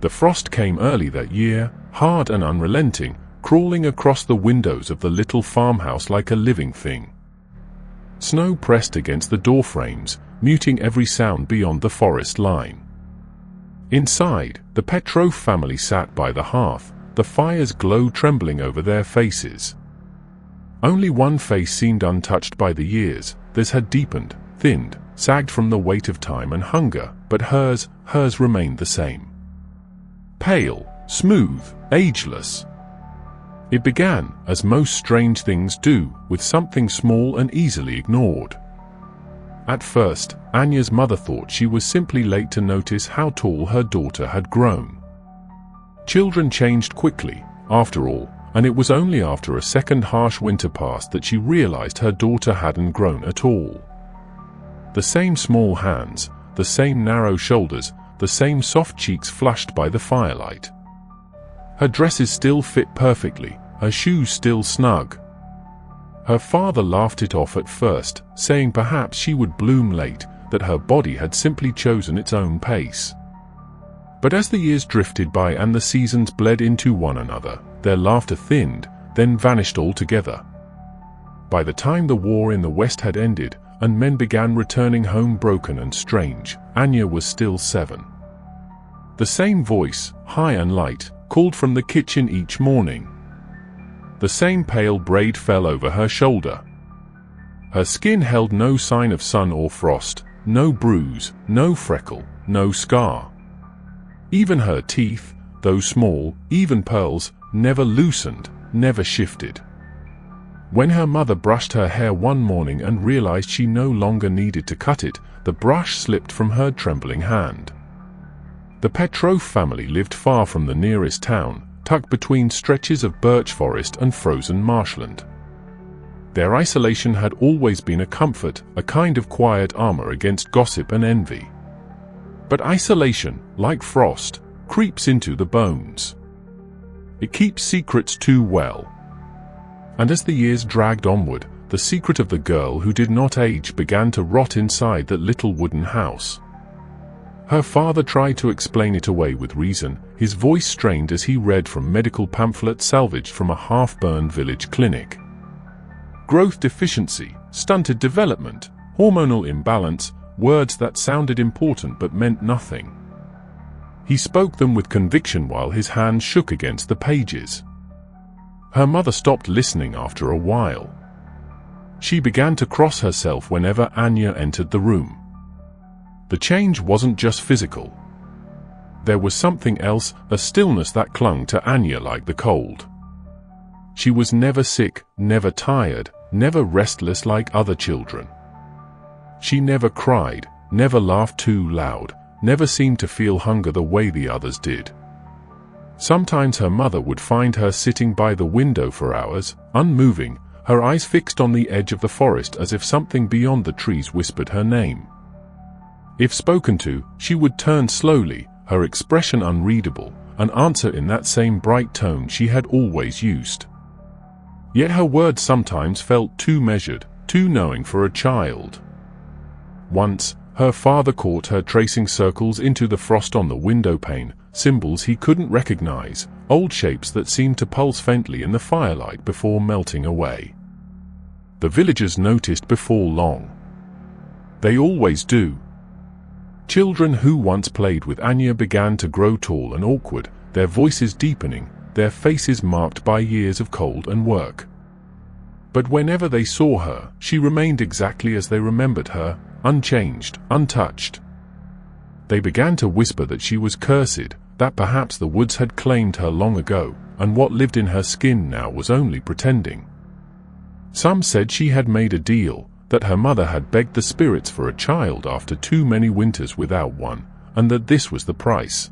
The frost came early that year, hard and unrelenting, crawling across the windows of the little farmhouse like a living thing. Snow pressed against the doorframes, muting every sound beyond the forest line. Inside, the Petrov family sat by the hearth, the fire's glow trembling over their faces. Only one face seemed untouched by the years. Theirs had deepened, thinned, sagged from the weight of time and hunger, but hers remained the same. Pale, smooth, ageless. It began, as most strange things do, with something small and easily ignored. At first, Anya's mother thought she was simply late to notice how tall her daughter had grown. Children changed quickly, after all, and it was only after a second harsh winter passed that she realized her daughter hadn't grown at all. The same small hands, the same narrow shoulders, the same soft cheeks flushed by the firelight. Her dresses still fit perfectly, her shoes still snug. Her father laughed it off at first, saying perhaps she would bloom late, that her body had simply chosen its own pace. But as the years drifted by and the seasons bled into one another, their laughter thinned, then vanished altogether. By the time the war in the West had ended, and men began returning home broken and strange, Anya was still 7. The same voice, high and light, called from the kitchen each morning. The same pale braid fell over her shoulder. Her skin held no sign of sun or frost, no bruise, no freckle, no scar. Even her teeth, though small, even pearls, never loosened, never shifted. When her mother brushed her hair one morning and realized she no longer needed to cut it, the brush slipped from her trembling hand. The Petrov family lived far from the nearest town, tucked between stretches of birch forest and frozen marshland. Their isolation had always been a comfort, a kind of quiet armor against gossip and envy. But isolation, like frost, creeps into the bones. It keeps secrets too well. And as the years dragged onward, the secret of the girl who did not age began to rot inside that little wooden house. Her father tried to explain it away with reason, his voice strained as he read from medical pamphlets salvaged from a half-burned village clinic. Growth deficiency, stunted development, hormonal imbalance, words that sounded important but meant nothing. He spoke them with conviction while his hand shook against the pages. Her mother stopped listening after a while. She began to cross herself whenever Anya entered the room. The change wasn't just physical. There was something else, a stillness that clung to Anya like the cold. She was never sick, never tired, never restless like other children. She never cried, never laughed too loud, never seemed to feel hunger the way the others did. Sometimes her mother would find her sitting by the window for hours, unmoving, her eyes fixed on the edge of the forest as if something beyond the trees whispered her name. If spoken to, she would turn slowly, her expression unreadable, and answer in that same bright tone she had always used. Yet her words sometimes felt too measured, too knowing for a child. Once, her father caught her tracing circles into the frost on the window pane, symbols he couldn't recognize, old shapes that seemed to pulse faintly in the firelight before melting away. The villagers noticed before long. They always do. Children who once played with Anya began to grow tall and awkward, their voices deepening, their faces marked by years of cold and work. But whenever they saw her, she remained exactly as they remembered her, unchanged, untouched. They began to whisper that she was cursed, that perhaps the woods had claimed her long ago, and what lived in her skin now was only pretending. Some said she had made a deal, that her mother had begged the spirits for a child after too many winters without one, and that this was the price.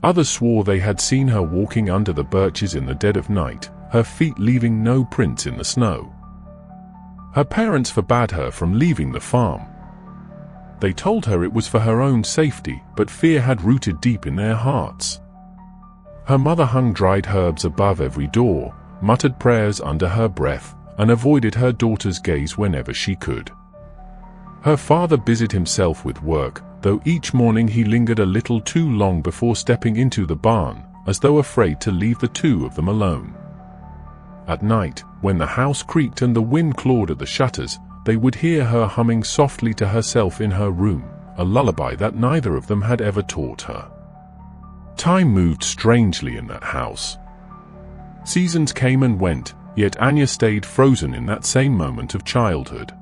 Others swore they had seen her walking under the birches in the dead of night, her feet leaving no prints in the snow. Her parents forbade her from leaving the farm. They told her it was for her own safety, but fear had rooted deep in their hearts. Her mother hung dried herbs above every door, muttered prayers under her breath, and avoided her daughter's gaze whenever she could. Her father busied himself with work, though each morning he lingered a little too long before stepping into the barn, as though afraid to leave the two of them alone. At night, when the house creaked and the wind clawed at the shutters, they would hear her humming softly to herself in her room, a lullaby that neither of them had ever taught her. Time moved strangely in that house. Seasons came and went, yet Anya stayed frozen in that same moment of childhood.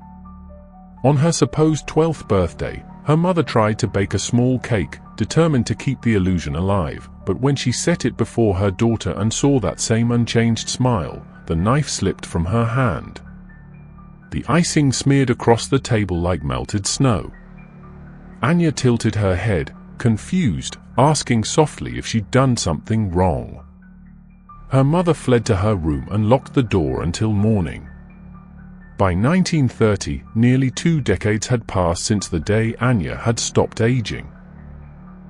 On her supposed 12th birthday, her mother tried to bake a small cake, determined to keep the illusion alive, but when she set it before her daughter and saw that same unchanged smile, the knife slipped from her hand. The icing smeared across the table like melted snow. Anya tilted her head, confused, asking softly if she'd done something wrong. Her mother fled to her room and locked the door until morning. By 1930, nearly 2 decades had passed since the day Anya had stopped aging.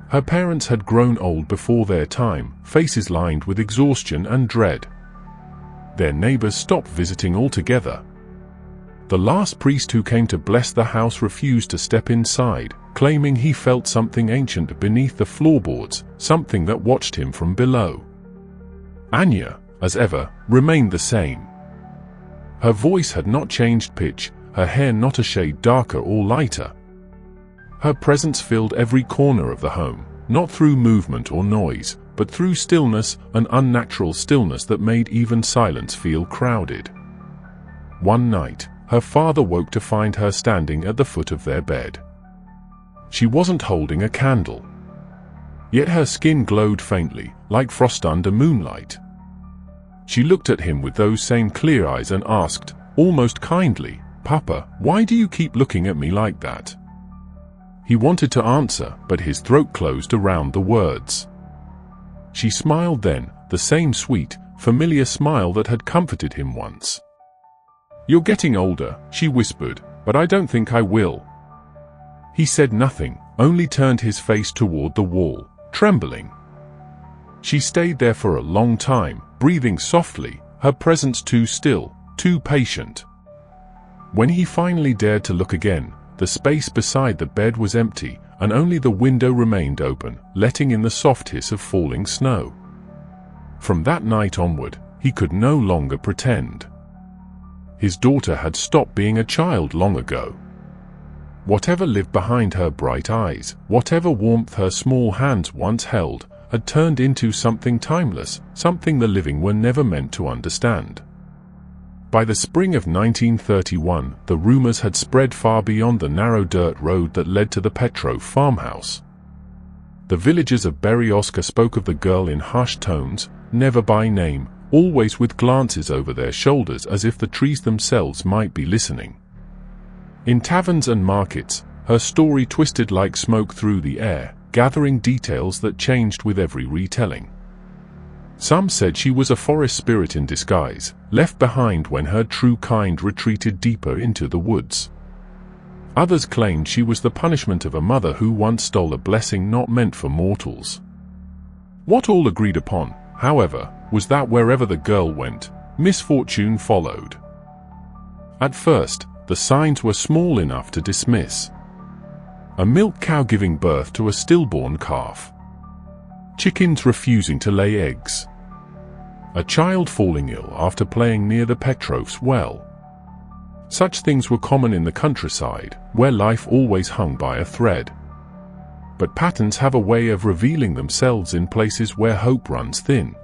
Her parents had grown old before their time, faces lined with exhaustion and dread. Their neighbors stopped visiting altogether. The last priest who came to bless the house refused to step inside, claiming he felt something ancient beneath the floorboards, something that watched him from below. Anya, as ever, remained the same. Her voice had not changed pitch, her hair not a shade darker or lighter. Her presence filled every corner of the home, not through movement or noise, but through stillness, an unnatural stillness that made even silence feel crowded. One night, her father woke to find her standing at the foot of their bed. She wasn't holding a candle. Yet her skin glowed faintly, like frost under moonlight. She looked at him with those same clear eyes and asked, almost kindly, "Papa, why do you keep looking at me like that?" He wanted to answer, but his throat closed around the words. She smiled then, the same sweet, familiar smile that had comforted him once. "You're getting older," she whispered, "but I don't think I will." He said nothing, only turned his face toward the wall, trembling. She stayed there for a long time, breathing softly, her presence too still, too patient. When he finally dared to look again, the space beside the bed was empty, and only the window remained open, letting in the soft hiss of falling snow. From that night onward, he could no longer pretend. His daughter had stopped being a child long ago. Whatever lived behind her bright eyes, whatever warmth her small hands once held, had turned into something timeless, something the living were never meant to understand. By the spring of 1931, the rumors had spread far beyond the narrow dirt road that led to the Petrov farmhouse. The villagers of Berezovka spoke of the girl in hushed tones, never by name, always with glances over their shoulders as if the trees themselves might be listening. In taverns and markets, her story twisted like smoke through the air, gathering details that changed with every retelling. Some said she was a forest spirit in disguise, left behind when her true kind retreated deeper into the woods. Others claimed she was the punishment of a mother who once stole a blessing not meant for mortals. What all agreed upon, however, was that wherever the girl went, misfortune followed. At first, the signs were small enough to dismiss. A milk cow giving birth to a stillborn calf. Chickens refusing to lay eggs. A child falling ill after playing near the Petrovs well. Such things were common in the countryside, where life always hung by a thread. But patterns have a way of revealing themselves in places where hope runs thin.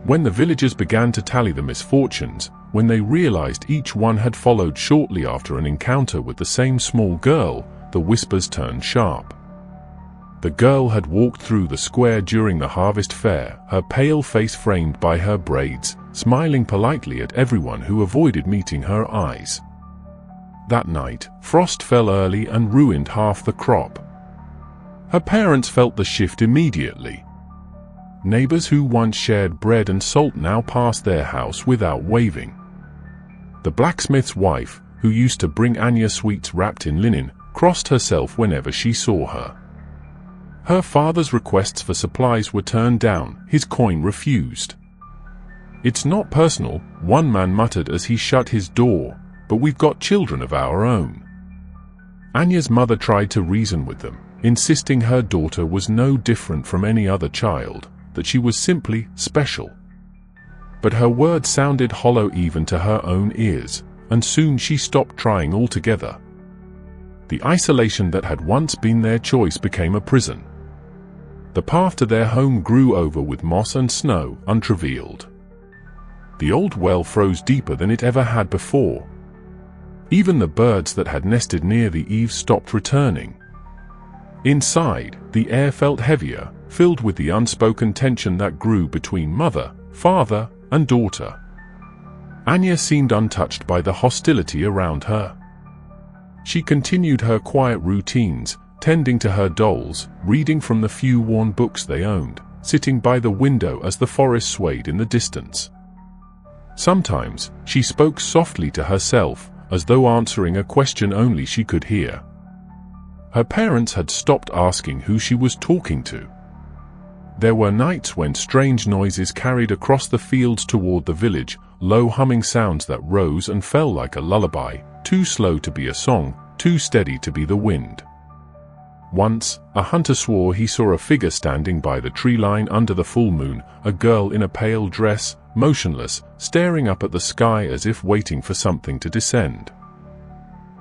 When the villagers began to tally the misfortunes, when they realized each one had followed shortly after an encounter with the same small girl, the whispers turned sharp. The girl had walked through the square during the harvest fair, her pale face framed by her braids, smiling politely at everyone who avoided meeting her eyes. That night, frost fell early and ruined half the crop. Her parents felt the shift immediately. Neighbors who once shared bread and salt now passed their house without waving. The blacksmith's wife, who used to bring Anya sweets wrapped in linen, crossed herself whenever she saw her. Her father's requests for supplies were turned down, his coin refused. "It's not personal," one man muttered as he shut his door, "but we've got children of our own." Anya's mother tried to reason with them, insisting her daughter was no different from any other child, that she was simply special. But her words sounded hollow even to her own ears, and soon she stopped trying altogether. The isolation that had once been their choice became a prison. The path to their home grew over with moss and snow, untraveled. The old well froze deeper than it ever had before. Even the birds that had nested near the eaves stopped returning. Inside, the air felt heavier, filled with the unspoken tension that grew between mother, father, and daughter. Anya seemed untouched by the hostility around her. She continued her quiet routines, tending to her dolls, reading from the few worn books they owned, sitting by the window as the forest swayed in the distance. Sometimes, she spoke softly to herself, as though answering a question only she could hear. Her parents had stopped asking who she was talking to. There were nights when strange noises carried across the fields toward the village, low humming sounds that rose and fell like a lullaby, too slow to be a song, too steady to be the wind. Once, a hunter swore he saw a figure standing by the tree line under the full moon, a girl in a pale dress, motionless, staring up at the sky as if waiting for something to descend.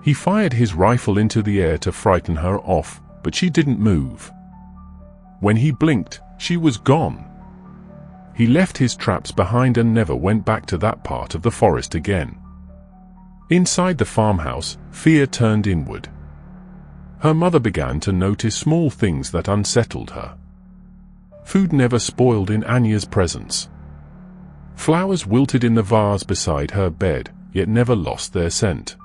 He fired his rifle into the air to frighten her off, but she didn't move. When he blinked, she was gone. He left his traps behind and never went back to that part of the forest again. Inside the farmhouse, fear turned inward. Her mother began to notice small things that unsettled her. Food never spoiled in Anya's presence. Flowers wilted in the vase beside her bed, yet never lost their scent.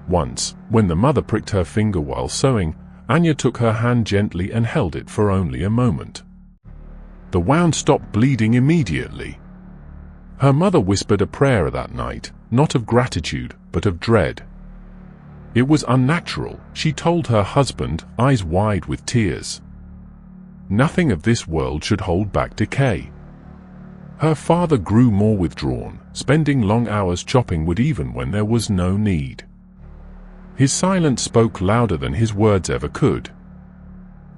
Once, when the mother pricked her finger while sewing, Anya took her hand gently and held it for only a moment. The wound stopped bleeding immediately. Her mother whispered a prayer that night, not of gratitude, but of dread. It was unnatural, she told her husband, eyes wide with tears. Nothing of this world should hold back decay. Her father grew more withdrawn, spending long hours chopping wood even when there was no need. His silence spoke louder than his words ever could.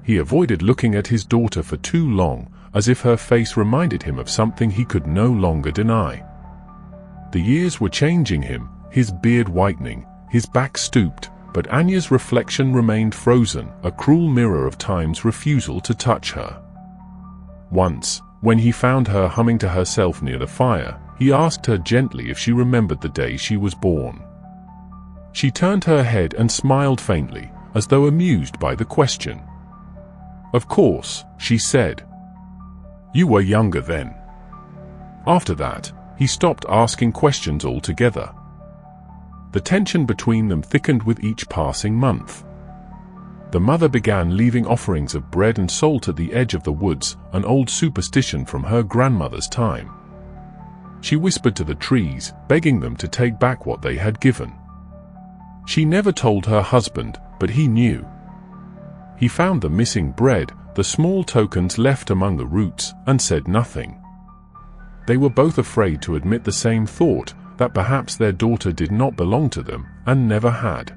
He avoided looking at his daughter for too long, as if her face reminded him of something he could no longer deny. The years were changing him, his beard whitening, his back stooped, but Anya's reflection remained frozen, a cruel mirror of time's refusal to touch her. Once, when he found her humming to herself near the fire, he asked her gently if she remembered the day she was born. She turned her head and smiled faintly, as though amused by the question. "Of course," she said. "You were younger then." After that, he stopped asking questions altogether. The tension between them thickened with each passing month. The mother began leaving offerings of bread and salt at the edge of the woods, an old superstition from her grandmother's time. She whispered to the trees, begging them to take back what they had given. She never told her husband, but he knew. He found the missing bread, the small tokens left among the roots, and said nothing. They were both afraid to admit the same thought, that perhaps their daughter did not belong to them, and never had.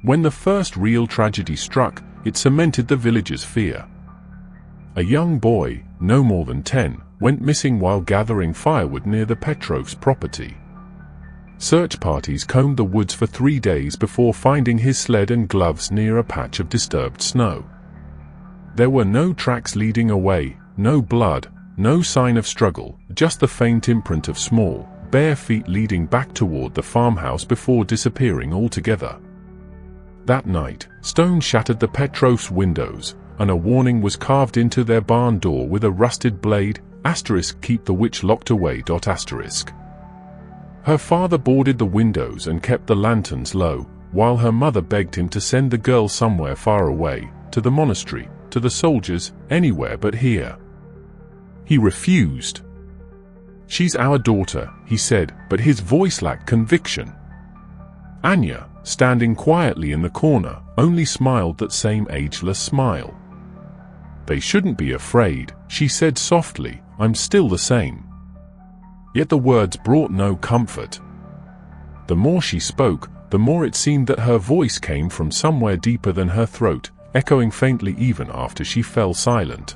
When the first real tragedy struck, it cemented the village's fear. A young boy, no more than 10, went missing while gathering firewood near the Petrovs' property. Search parties combed the woods for 3 days before finding his sled and gloves near a patch of disturbed snow. There were no tracks leading away, no blood, no sign of struggle, just the faint imprint of small, bare feet leading back toward the farmhouse before disappearing altogether. That night, stone shattered the Petrovs' windows, and a warning was carved into their barn door with a rusted blade, *keep the witch locked away. Her father boarded the windows and kept the lanterns low, while her mother begged him to send the girl somewhere far away, to the monastery, to the soldiers, anywhere but here. He refused. "She's our daughter," he said, but his voice lacked conviction. Anya, standing quietly in the corner, only smiled that same ageless smile. "They shouldn't be afraid," she said softly, "I'm still the same." Yet the words brought no comfort. The more she spoke, the more it seemed that her voice came from somewhere deeper than her throat, echoing faintly even after she fell silent.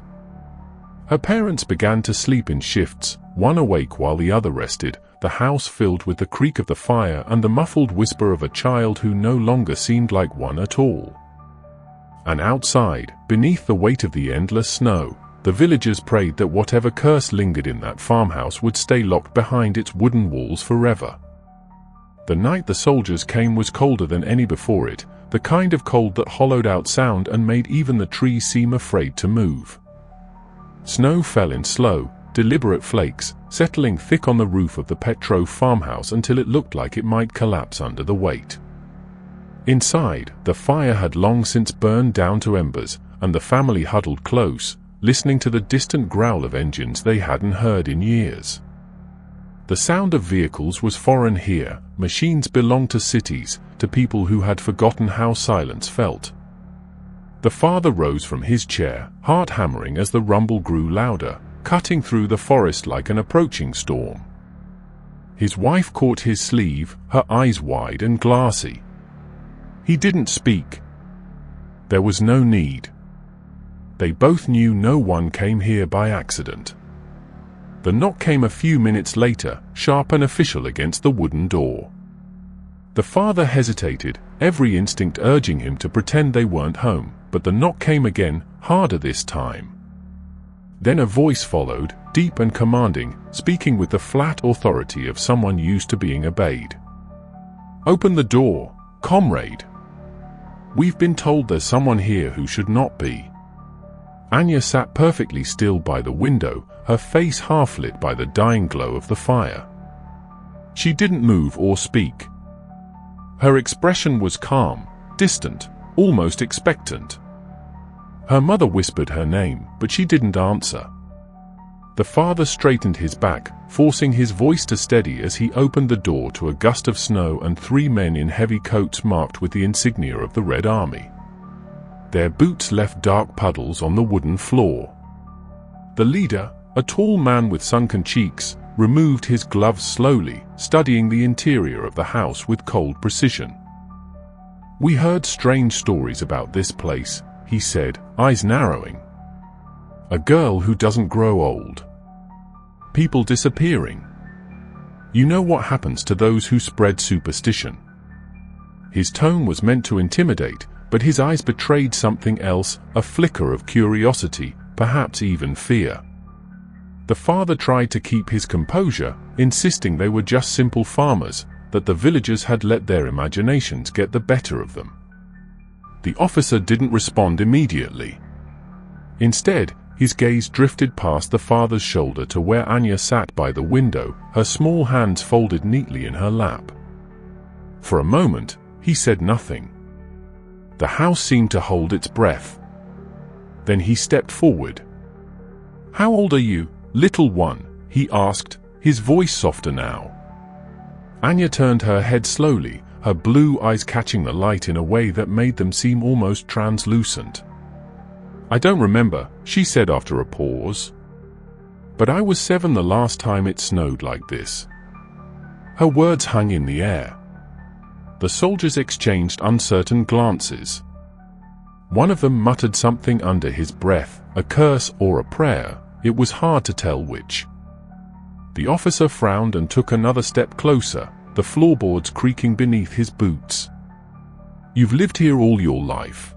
Her parents began to sleep in shifts, one awake while the other rested, the house filled with the creak of the fire and the muffled whisper of a child who no longer seemed like one at all. And outside, beneath the weight of the endless snow, the villagers prayed that whatever curse lingered in that farmhouse would stay locked behind its wooden walls forever. The night the soldiers came was colder than any before it, the kind of cold that hollowed out sound and made even the trees seem afraid to move. Snow fell in slow, deliberate flakes, settling thick on the roof of the Petrov farmhouse until it looked like it might collapse under the weight. Inside, the fire had long since burned down to embers, and the family huddled close, listening to the distant growl of engines they hadn't heard in years. The sound of vehicles was foreign here. Machines belonged to cities, to people who had forgotten how silence felt. The father rose from his chair, heart hammering as the rumble grew louder, cutting through the forest like an approaching storm. His wife caught his sleeve, her eyes wide and glassy. He didn't speak. There was no need. They both knew no one came here by accident. The knock came a few minutes later, sharp and official against the wooden door. The father hesitated, every instinct urging him to pretend they weren't home, but the knock came again, harder this time. Then a voice followed, deep and commanding, speaking with the flat authority of someone used to being obeyed. "Open the door, comrade. We've been told there's someone here who should not be." Anya sat perfectly still by the window, her face half lit by the dying glow of the fire. She didn't move or speak. Her expression was calm, distant, almost expectant. Her mother whispered her name, but she didn't answer. The father straightened his back, forcing his voice to steady as he opened the door to a gust of snow and 3 men in heavy coats marked with the insignia of the Red Army. Their boots left dark puddles on the wooden floor. The leader, a tall man with sunken cheeks, removed his gloves slowly, studying the interior of the house with cold precision. "We heard strange stories about this place," he said, eyes narrowing. "A girl who doesn't grow old. People disappearing. You know what happens to those who spread superstition." His tone was meant to intimidate, but his eyes betrayed something else, a flicker of curiosity, perhaps even fear. The father tried to keep his composure, insisting they were just simple farmers, that the villagers had let their imaginations get the better of them. The officer didn't respond immediately. Instead, his gaze drifted past the father's shoulder to where Anya sat by the window, her small hands folded neatly in her lap. For a moment, he said nothing. The house seemed to hold its breath. Then he stepped forward. "How old are you, little one?" he asked, his voice softer now. Anya turned her head slowly, her blue eyes catching the light in a way that made them seem almost translucent. "I don't remember," she said after a pause. "But I was 7 the last time it snowed like this." Her words hung in the air. The soldiers exchanged uncertain glances. One of them muttered something under his breath, a curse or a prayer, it was hard to tell which. The officer frowned and took another step closer, the floorboards creaking beneath his boots. "You've lived here all your life?"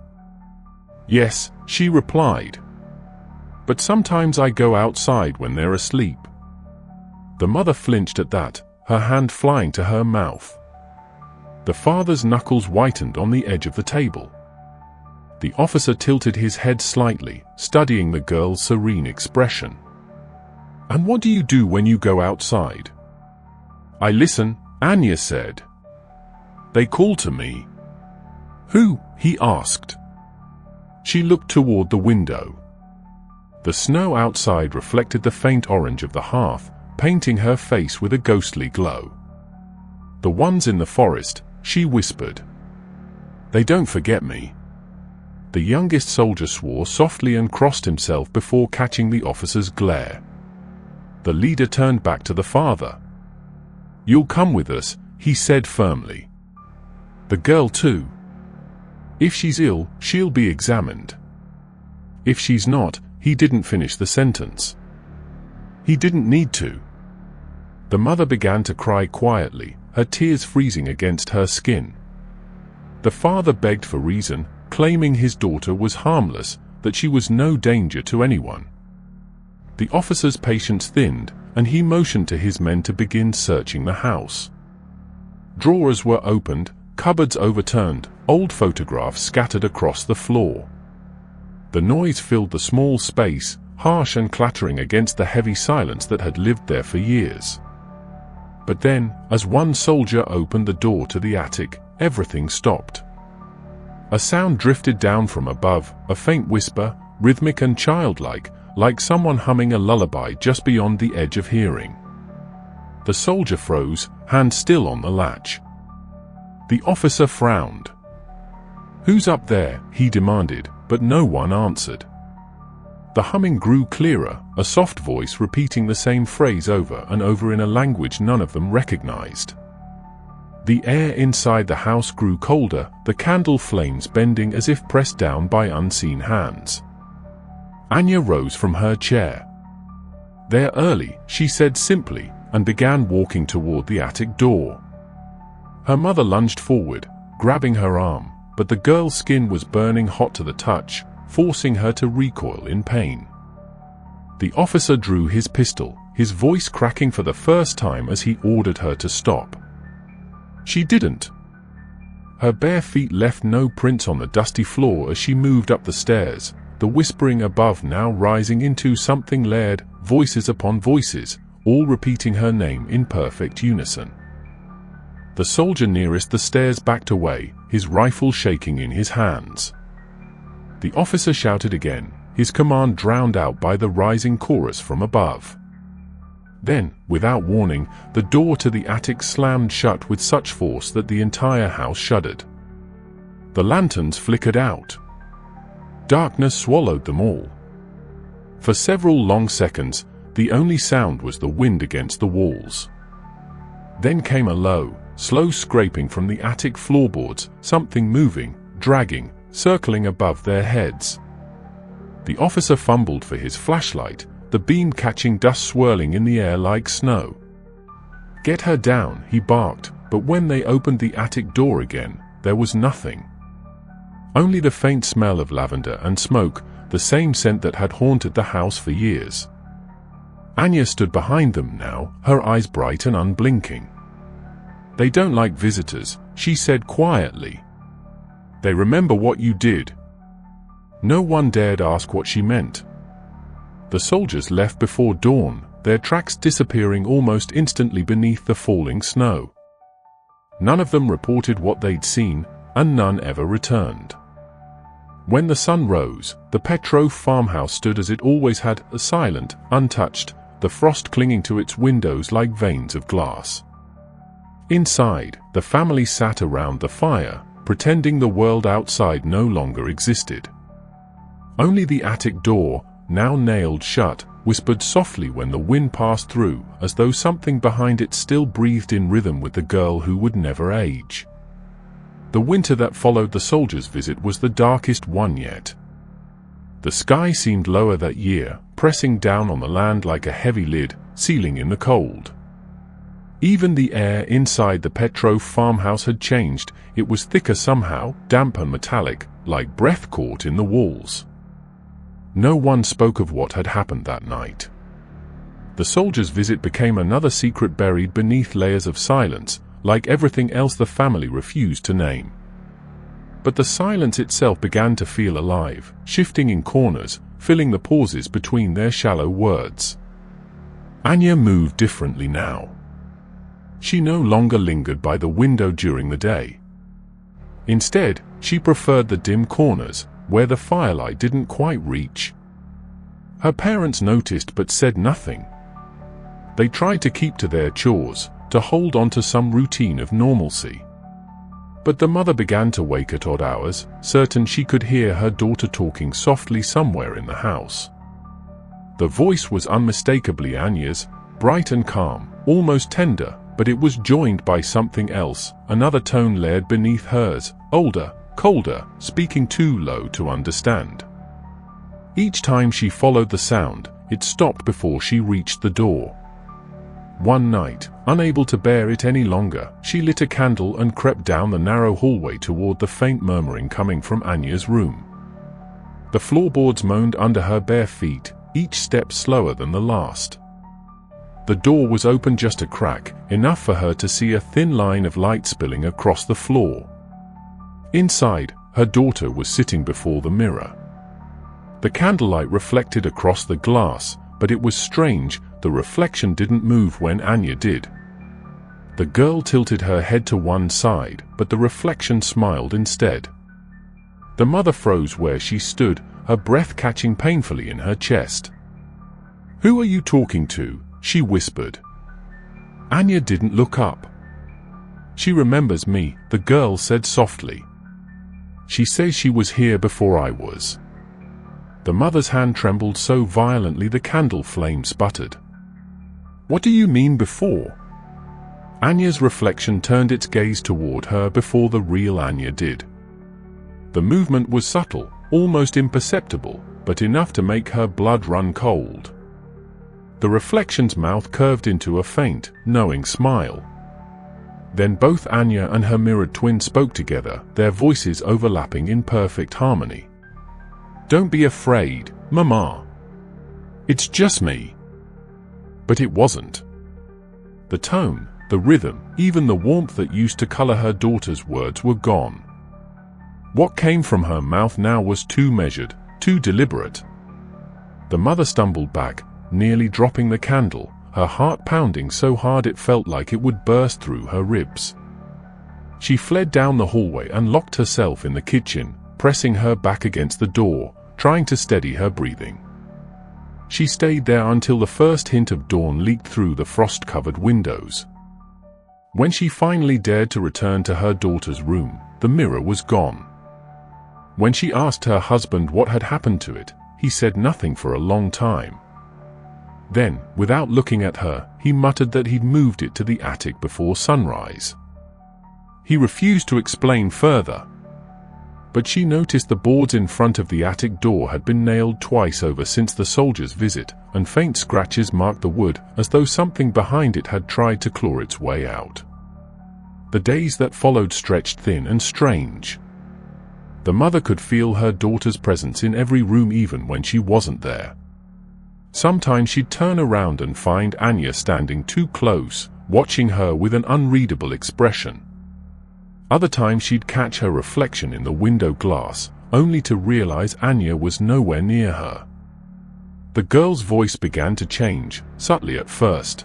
"Yes," she replied. "But sometimes I go outside when they're asleep." The mother flinched at that, her hand flying to her mouth. The father's knuckles whitened on the edge of the table. The officer tilted his head slightly, studying the girl's serene expression. "And what do you do when you go outside?" "I listen," Anya said. "They call to me." "Who?" he asked. She looked toward the window. The snow outside reflected the faint orange of the hearth, painting her face with a ghostly glow. "The ones in the forest," she whispered. "They don't forget me." The youngest soldier swore softly and crossed himself before catching the officer's glare. The leader turned back to the father. "You'll come with us," he said firmly. The girl too. If she's ill, she'll be examined. If she's not, he didn't finish the sentence. He didn't need to. The mother began to cry quietly, her tears freezing against her skin. The father begged for reason, claiming his daughter was harmless, that she was no danger to anyone. The officer's patience thinned, and he motioned to his men to begin searching the house. Drawers were opened, cupboards overturned, old photographs scattered across the floor. The noise filled the small space, harsh and clattering against the heavy silence that had lived there for years. But then, as one soldier opened the door to the attic, everything stopped. A sound drifted down from above, a faint whisper, rhythmic and childlike, like someone humming a lullaby just beyond the edge of hearing. The soldier froze, hand still on the latch. The officer frowned. "Who's up there?" he demanded, but no one answered. The humming grew clearer, a soft voice repeating the same phrase over and over in a language none of them recognized. The air inside the house grew colder, the candle flames bending as if pressed down by unseen hands. Anya rose from her chair. "They're early," she said simply, and began walking toward the attic door. Her mother lunged forward, grabbing her arm, but the girl's skin was burning hot to the touch, forcing her to recoil in pain. The officer drew his pistol, his voice cracking for the first time as he ordered her to stop. She didn't. Her bare feet left no prints on the dusty floor as she moved up the stairs, the whispering above now rising into something layered, voices upon voices, all repeating her name in perfect unison. The soldier nearest the stairs backed away, his rifle shaking in his hands. The officer shouted again, his command drowned out by the rising chorus from above. Then, without warning, the door to the attic slammed shut with such force that the entire house shuddered. The lanterns flickered out. Darkness swallowed them all. For several long seconds, the only sound was the wind against the walls. Then came a low, slow scraping from the attic floorboards, something moving, dragging, circling above their heads. The officer fumbled for his flashlight, the beam catching dust swirling in the air like snow. "Get her down," he barked, but when they opened the attic door again, there was nothing. Only the faint smell of lavender and smoke, the same scent that had haunted the house for years. Anya stood behind them now, her eyes bright and unblinking. "They don't like visitors," she said quietly. "They remember what you did." No one dared ask what she meant. The soldiers left before dawn, their tracks disappearing almost instantly beneath the falling snow. None of them reported what they'd seen, and none ever returned. When the sun rose, the Petrov farmhouse stood as it always had, silent, untouched, the frost clinging to its windows like veins of glass. Inside, the family sat around the fire, pretending the world outside no longer existed. Only the attic door, now nailed shut, whispered softly when the wind passed through, as though something behind it still breathed in rhythm with the girl who would never age. The winter that followed the soldier's visit was the darkest one yet. The sky seemed lower that year, pressing down on the land like a heavy lid, sealing in the cold. Even the air inside the Petrov farmhouse had changed. It was thicker somehow, damp and metallic, like breath caught in the walls. No one spoke of what had happened that night. The soldier's visit became another secret buried beneath layers of silence, like everything else the family refused to name. But the silence itself began to feel alive, shifting in corners, filling the pauses between their shallow words. Anya moved differently now. She no longer lingered by the window during the day. Instead, she preferred the dim corners, where the firelight didn't quite reach. Her parents noticed but said nothing. They tried to keep to their chores, to hold on to some routine of normalcy. But the mother began to wake at odd hours, certain she could hear her daughter talking softly somewhere in the house. The voice was unmistakably Anya's, bright and calm, almost tender, but it was joined by something else, another tone layered beneath hers, older, colder, speaking too low to understand. Each time she followed the sound, it stopped before she reached the door. One night, unable to bear it any longer, she lit a candle and crept down the narrow hallway toward the faint murmuring coming from Anya's room. The floorboards moaned under her bare feet, each step slower than the last. The door was open just a crack, enough for her to see a thin line of light spilling across the floor. Inside, her daughter was sitting before the mirror. The candlelight reflected across the glass, but it was strange, the reflection didn't move when Anya did. The girl tilted her head to one side, but the reflection smiled instead. The mother froze where she stood, her breath catching painfully in her chest. "Who are you talking to?" she whispered. Anya didn't look up. "She remembers me," the girl said softly. "She says she was here before I was." The mother's hand trembled so violently the candle flame sputtered. "What do you mean before?" Anya's reflection turned its gaze toward her before the real Anya did. The movement was subtle, almost imperceptible, but enough to make her blood run cold. The reflection's mouth curved into a faint, knowing smile. Then both Anya and her mirrored twin spoke together, their voices overlapping in perfect harmony. "Don't be afraid, Mama. It's just me." But it wasn't. The tone, the rhythm, even the warmth that used to color her daughter's words were gone. What came from her mouth now was too measured, too deliberate. The mother stumbled back, nearly dropping the candle, her heart pounding so hard it felt like it would burst through her ribs. She fled down the hallway and locked herself in the kitchen, pressing her back against the door, trying to steady her breathing. She stayed there until the first hint of dawn leaked through the frost-covered windows. When she finally dared to return to her daughter's room, the mirror was gone. When she asked her husband what had happened to it, he said nothing for a long time. Then, without looking at her, he muttered that he'd moved it to the attic before sunrise. He refused to explain further. But she noticed the boards in front of the attic door had been nailed twice over since the soldier's visit, and faint scratches marked the wood, as though something behind it had tried to claw its way out. The days that followed stretched thin and strange. The mother could feel her daughter's presence in every room even when she wasn't there. Sometimes she'd turn around and find Anya standing too close, watching her with an unreadable expression. Other times she'd catch her reflection in the window glass, only to realize Anya was nowhere near her. The girl's voice began to change, subtly at first.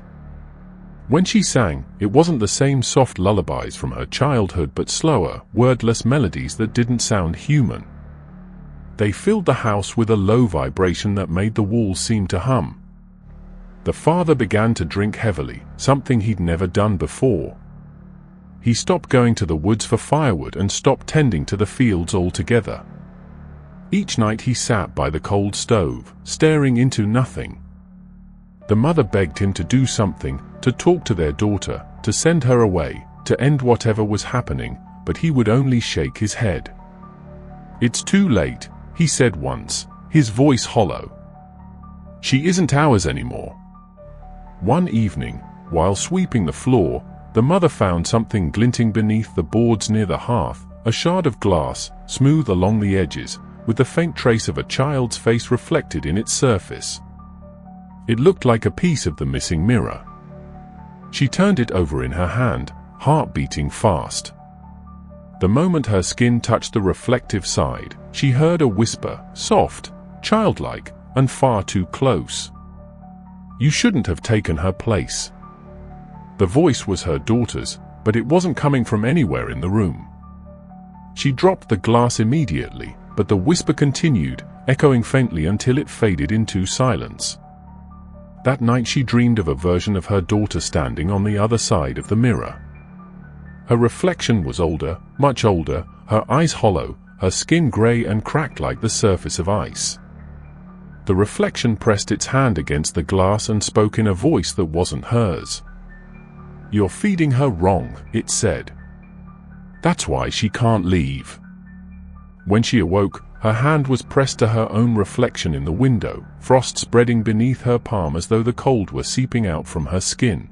When she sang, it wasn't the same soft lullabies from her childhood but slower, wordless melodies that didn't sound human. They filled the house with a low vibration that made the walls seem to hum. The father began to drink heavily, something he'd never done before. He stopped going to the woods for firewood and stopped tending to the fields altogether. Each night he sat by the cold stove, staring into nothing. The mother begged him to do something, to talk to their daughter, to send her away, to end whatever was happening, but he would only shake his head. "It's too late," he said once, his voice hollow. "She isn't ours anymore." One evening, while sweeping the floor, the mother found something glinting beneath the boards near the hearth, a shard of glass, smooth along the edges, with the faint trace of a child's face reflected in its surface. It looked like a piece of the missing mirror. She turned it over in her hand, heart beating fast. The moment her skin touched the reflective side, she heard a whisper, soft, childlike, and far too close. "You shouldn't have taken her place." The voice was her daughter's, but it wasn't coming from anywhere in the room. She dropped the glass immediately, but the whisper continued, echoing faintly until it faded into silence. That night she dreamed of a version of her daughter standing on the other side of the mirror. Her reflection was older, much older, her eyes hollow, her skin gray and cracked like the surface of ice. The reflection pressed its hand against the glass and spoke in a voice that wasn't hers. "You're feeding her wrong," it said. "That's why she can't leave." When she awoke, her hand was pressed to her own reflection in the window, frost spreading beneath her palm as though the cold were seeping out from her skin.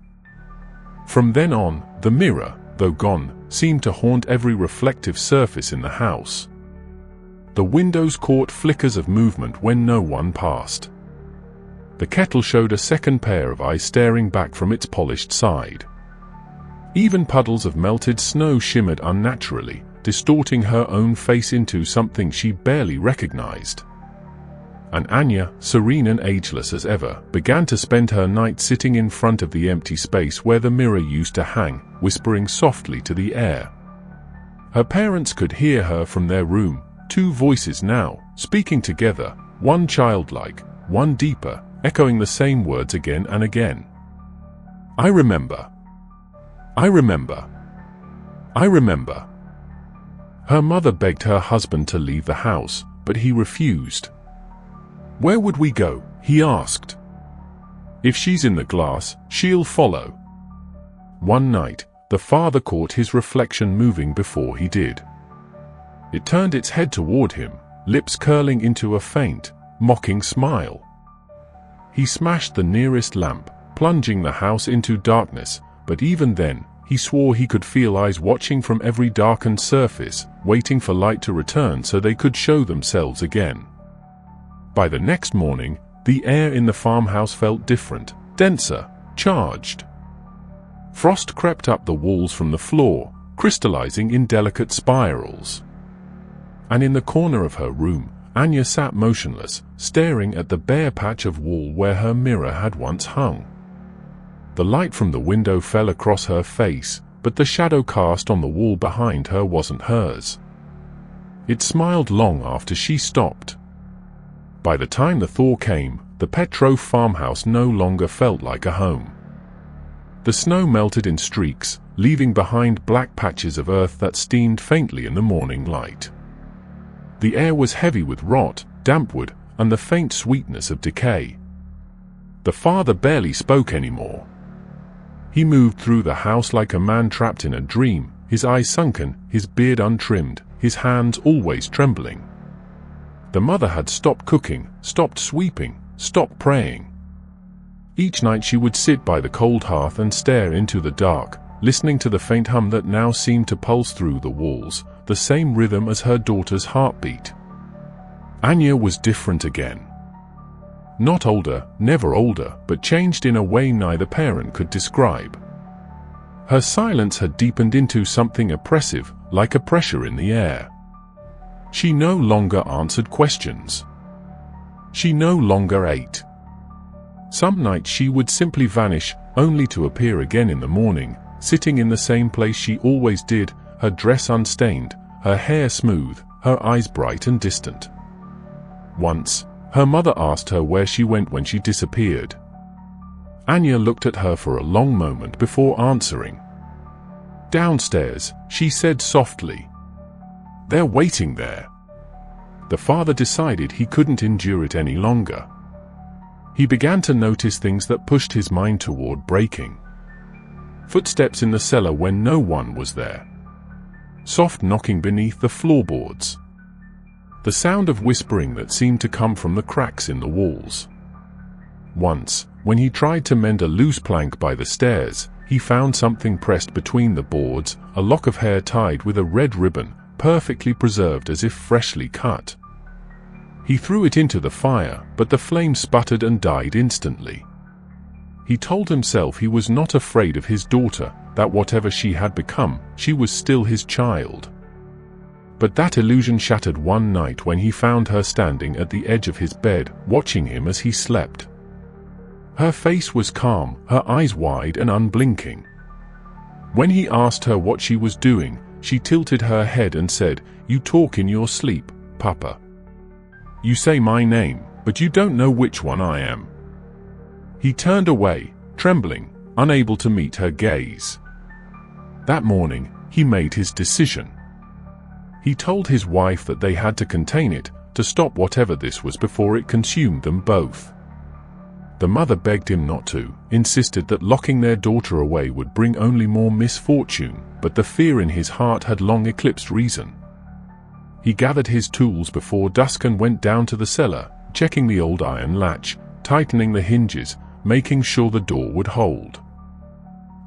From then on, the mirror, though gone, seemed to haunt every reflective surface in the house. The windows caught flickers of movement when no one passed. The kettle showed a second pair of eyes staring back from its polished side. Even puddles of melted snow shimmered unnaturally, distorting her own face into something she barely recognized. And Anya, serene and ageless as ever, began to spend her night sitting in front of the empty space where the mirror used to hang, whispering softly to the air. Her parents could hear her from their room, two voices now, speaking together, one childlike, one deeper, echoing the same words again and again. "I remember. I remember. I remember." Her mother begged her husband to leave the house, but he refused. "Where would we go?" he asked. "If she's in the glass, she'll follow." One night, the father caught his reflection moving before he did. It turned its head toward him, lips curling into a faint, mocking smile. He smashed the nearest lamp, plunging the house into darkness, but even then, he swore he could feel eyes watching from every darkened surface, waiting for light to return so they could show themselves again. By the next morning, the air in the farmhouse felt different, denser, charged. Frost crept up the walls from the floor, crystallizing in delicate spirals. And in the corner of her room, Anya sat motionless, staring at the bare patch of wall where her mirror had once hung. The light from the window fell across her face, but the shadow cast on the wall behind her wasn't hers. It smiled long after she stopped. By the time the thaw came, the Petrov farmhouse no longer felt like a home. The snow melted in streaks, leaving behind black patches of earth that steamed faintly in the morning light. The air was heavy with rot, damp wood, and the faint sweetness of decay. The father barely spoke anymore. He moved through the house like a man trapped in a dream, his eyes sunken, his beard untrimmed, his hands always trembling. The mother had stopped cooking, stopped sweeping, stopped praying. Each night she would sit by the cold hearth and stare into the dark, listening to the faint hum that now seemed to pulse through the walls, the same rhythm as her daughter's heartbeat. Anya was different again. Not older, never older, but changed in a way neither parent could describe. Her silence had deepened into something oppressive, like a pressure in the air. She no longer answered questions. She no longer ate. Some nights she would simply vanish, only to appear again in the morning, sitting in the same place she always did, her dress unstained, her hair smooth, her eyes bright and distant. Once, her mother asked her where she went when she disappeared. Anya looked at her for a long moment before answering. "Downstairs," she said softly. "They're waiting there." The father decided he couldn't endure it any longer. He began to notice things that pushed his mind toward breaking. Footsteps in the cellar when no one was there. Soft knocking beneath the floorboards. The sound of whispering that seemed to come from the cracks in the walls. Once, when he tried to mend a loose plank by the stairs, he found something pressed between the boards, a lock of hair tied with a red ribbon, perfectly preserved as if freshly cut. He threw it into the fire, but the flame sputtered and died instantly. He told himself he was not afraid of his daughter, that whatever she had become, she was still his child. But that illusion shattered one night when he found her standing at the edge of his bed, watching him as he slept. Her face was calm, her eyes wide and unblinking. When he asked her what she was doing, she tilted her head and said, "You talk in your sleep, Papa. You say my name, but you don't know which one I am." He turned away, trembling, unable to meet her gaze. That morning, he made his decision. He told his wife that they had to contain it, to stop whatever this was before it consumed them both. The mother begged him not to, insisted that locking their daughter away would bring only more misfortune, but the fear in his heart had long eclipsed reason. He gathered his tools before dusk and went down to the cellar, checking the old iron latch, tightening the hinges, making sure the door would hold.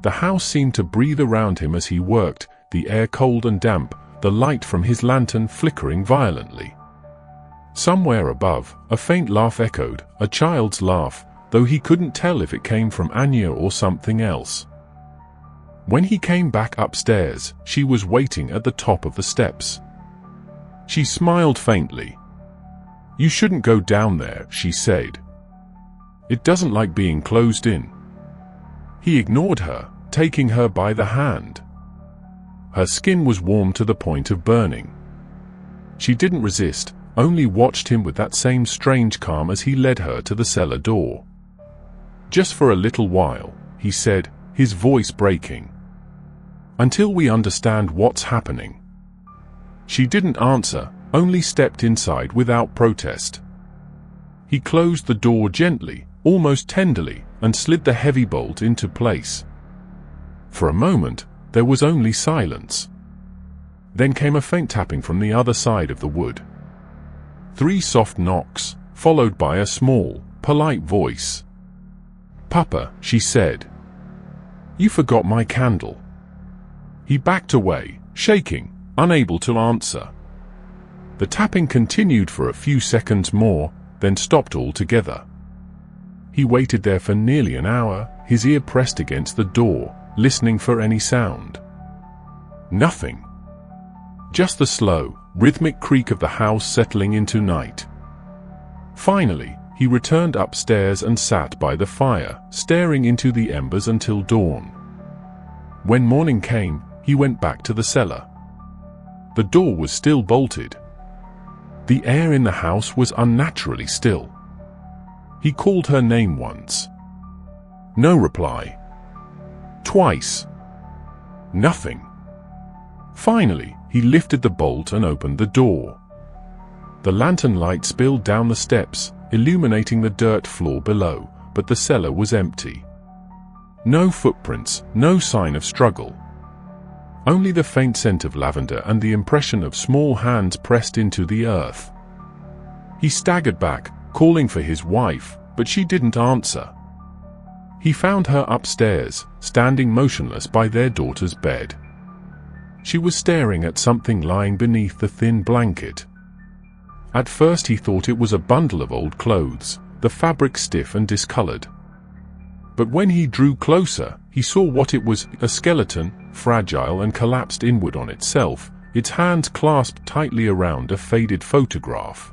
The house seemed to breathe around him as he worked, the air cold and damp, the light from his lantern flickering violently. Somewhere above, a faint laugh echoed, a child's laugh, though he couldn't tell if it came from Anya or something else. When he came back upstairs, she was waiting at the top of the steps. She smiled faintly. "You shouldn't go down there," she said. "It doesn't like being closed in." He ignored her, taking her by the hand. Her skin was warm to the point of burning. She didn't resist, only watched him with that same strange calm as he led her to the cellar door. "Just for a little while," he said, his voice breaking. "Until we understand what's happening." She didn't answer, only stepped inside without protest. He closed the door gently, almost tenderly, and slid the heavy bolt into place. For a moment, there was only silence. Then came a faint tapping from the other side of the wood. 3 soft knocks, followed by a small, polite voice. "Papa," she said. "You forgot my candle." He backed away, shaking, unable to answer. The tapping continued for a few seconds more, then stopped altogether. He waited there for nearly an hour, his ear pressed against the door, listening for any sound. Nothing. Just the slow, rhythmic creak of the house settling into night. Finally, he returned upstairs and sat by the fire, staring into the embers until dawn. When morning came, he went back to the cellar. The door was still bolted. The air in the house was unnaturally still. He called her name once. No reply. Twice. Nothing. Finally, he lifted the bolt and opened the door. The lantern light spilled down the steps, illuminating the dirt floor below, but the cellar was empty. No footprints, no sign of struggle. Only the faint scent of lavender and the impression of small hands pressed into the earth. He staggered back, calling for his wife, but she didn't answer. He found her upstairs, standing motionless by their daughter's bed. She was staring at something lying beneath the thin blanket. At first he thought it was a bundle of old clothes, the fabric stiff and discolored. But when he drew closer, he saw what it was, a skeleton, fragile and collapsed inward on itself, its hands clasped tightly around a faded photograph.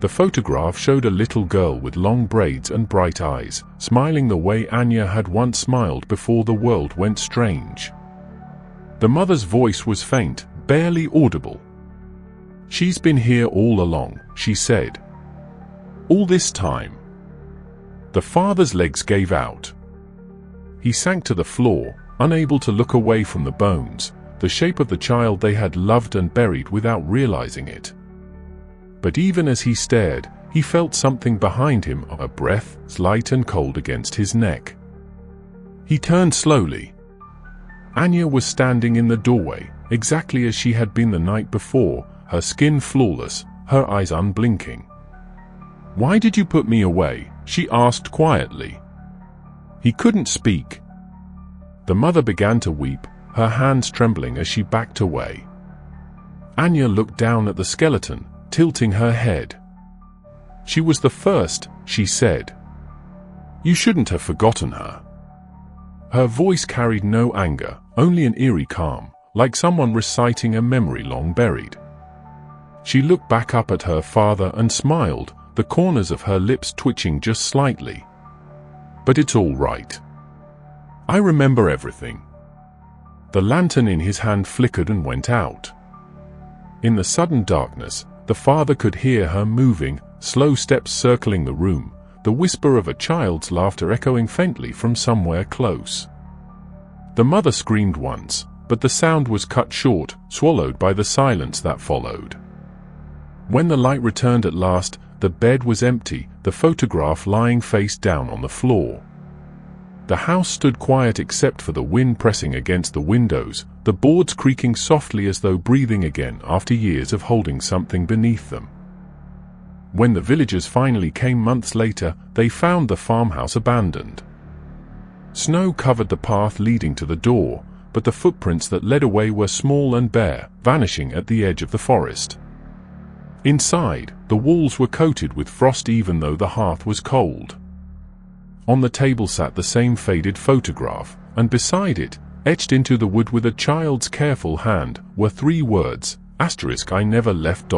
The photograph showed a little girl with long braids and bright eyes, smiling the way Anya had once smiled before the world went strange. The mother's voice was faint, barely audible. "She's been here all along," she said. "All this time." The father's legs gave out. He sank to the floor, unable to look away from the bones, the shape of the child they had loved and buried without realizing it. But even as he stared, he felt something behind him, a breath, light and cold against his neck. He turned slowly. Anya was standing in the doorway, exactly as she had been the night before, her skin flawless, her eyes unblinking. "Why did you put me away?" she asked quietly. He couldn't speak. The mother began to weep, her hands trembling as she backed away. Anya looked down at the skeleton, tilting her head. "She was the first," she said. "You shouldn't have forgotten her." Her voice carried no anger, only an eerie calm, like someone reciting a memory long buried. She looked back up at her father and smiled, the corners of her lips twitching just slightly. "But it's all right. I remember everything." The lantern in his hand flickered and went out. In the sudden darkness, the father could hear her moving, slow steps circling the room, the whisper of a child's laughter echoing faintly from somewhere close. The mother screamed once, but the sound was cut short, swallowed by the silence that followed. When the light returned at last, The bed was empty, the photograph lying face down on the floor. The house stood quiet except for the wind pressing against the windows, the boards creaking softly as though breathing again after years of holding something beneath them. When the villagers finally came months later, they found the farmhouse abandoned. Snow covered the path leading to the door, but the footprints that led away were small and bare, vanishing at the edge of the forest. Inside, the walls were coated with frost even though the hearth was cold. On the table sat the same faded photograph, and beside it, etched into the wood with a child's careful hand, were 3 words, *I never left*.